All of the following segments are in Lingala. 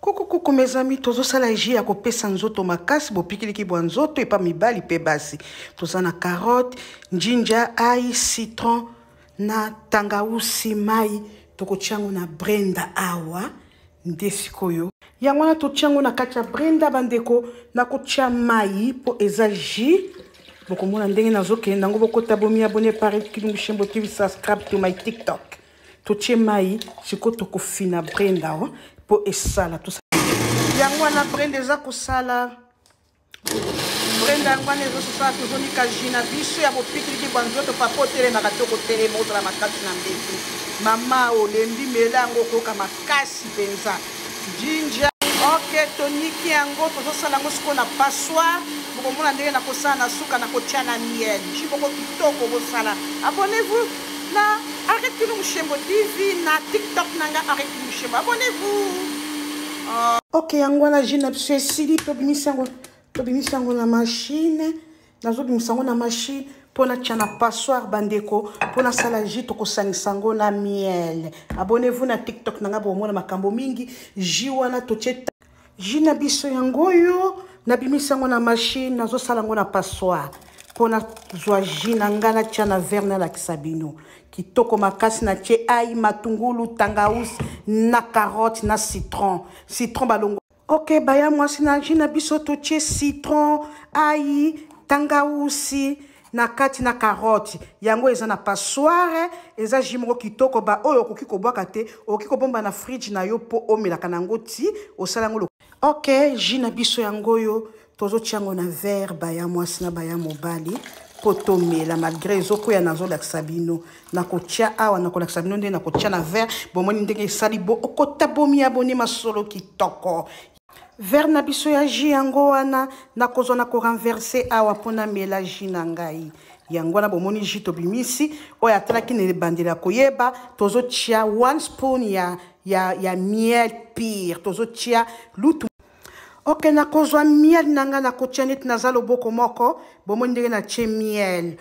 Kuku mes amis, tozo sala ji ya kopesa nzoto makasi bopikiliki bwa nzoto epa mibali pe basi. Toza na carotte, ginger, ail, citron na tangausi mai tokochango na brenda awa ndesikoyo. Yango na tochango na kati ya brenda bandeko na kotia mai po eza ji. Bokomona ndenge nazokenda ngo bokota bomi abonné par Kilungu Shembo TV, subscribe to my TikTok. Totie mai siko tokofina brenda o po esala to yango na brenda eza kosala brenda yango na ezo sala tozonika jina biso ya bopikiliki bwa nzoto papa otelemaka toko telema ozala makasi na mbeki mama olembi mela yango okoyoka makasi mpenza ginger. Ok, toniki yango tozosala yango sikoyo na passoir. Bokomona ndenge na kosala na suka na kotia na miel ji boko kitoko bosala. Abonnez-vous na Arrête Kilungu Shembo TV na TikTok nanga Arrête Kilungu Shembo. Abonnez-vous. Ok, yango na jina biso esili tobimisa yango na machine. Nazobimisa yango na machine pona tia na passoir bandeko pona sala ji tokosangisa yango na miel. Abonnez-vous na TikTok nanga bomona makambo mingi ji wana totie ji na biso yango yo na bimisa yango na machine nazosala yango na passoir pona zwa ji na ngana tia na verre na lakisa bino kitoko makasi na tie ai matungulu tangausi na carotte na citron balongo. Ok, baya mwasi na ji na biso totie citron ai tangausi na kati na carotte yango eza na passoire eza ji moko kitoko ba oyo okoki kobwaka te okoki kobomba na fridge na yo po omelaka nango ti osala yango. Ok, ji na biso yango yo tozotia yango na verre baya mwasi na baya mobali po tomela malgré ezokoya nazolakisa bino nakotia awa nakolakisa bino nde nakotia na verre bomoni ndenge esali bo okota bomi abonné masolo kitoko. Verre na biso ya ji yango wana nakozwa na korenverse awa pona mela ji na ngai yango wana bomoni ji tobimisi oyo atalaki na ebandeli ya koyeba tozotia 1 spoon ya miel pire tozotia lutu. Ok, nakozwa miel nanga nakotia neti naza loboko moko bomoni ndenge natie miel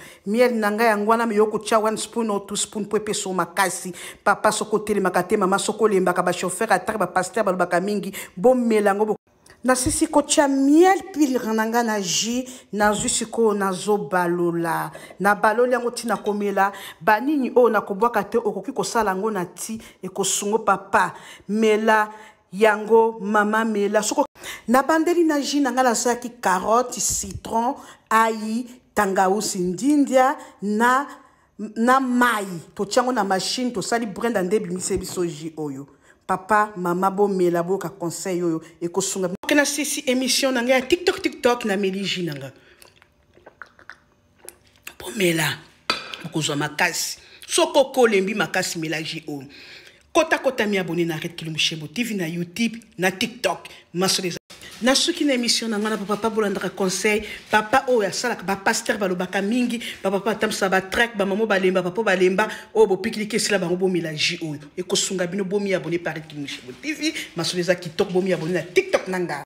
nanga yango wana meyoko tia 1 spoon ou 2 spoon po epeso makasi papa soko telemaka te mama soko lembaka bachauffeur atari bapaster balobaka mingi bomela yango nasisi kotia miel pire nanga na ji nazwi sikoyo nazobalola na baloli yango ntina komela banini oyo nakobwaka te okoki kosala yango na ti ekosungo papa mela yango mama mela soko na bandeli na ji nanga nasalaki carotte citron ai tangausi ndindia na mai totiango na machine tosali brenda nde bimise biso ji oyo papa mama bomela boka conseil oyo ekosunga. Ok, na sisi émission nanga ya TikTok na meli ji nanga bomela bokozwa makasi soko kolembi makasi mela ji oyo kota mi abonné na Arrête Kilungu Shembo TV na YouTube na TikTok masoleza na suki na émission na ngana papa bolandaka conseil papa oyo asalaka ba pasteur balobaka mingi papa atamsa ba track ba mamo balemba papa balemba oyo bopikiliki esila bango bomela ji oyo ekosunga bino bomi abonné par Arrête Kilungu Shembo TV masoleza kitoko bomi abonné na TikTok nanga.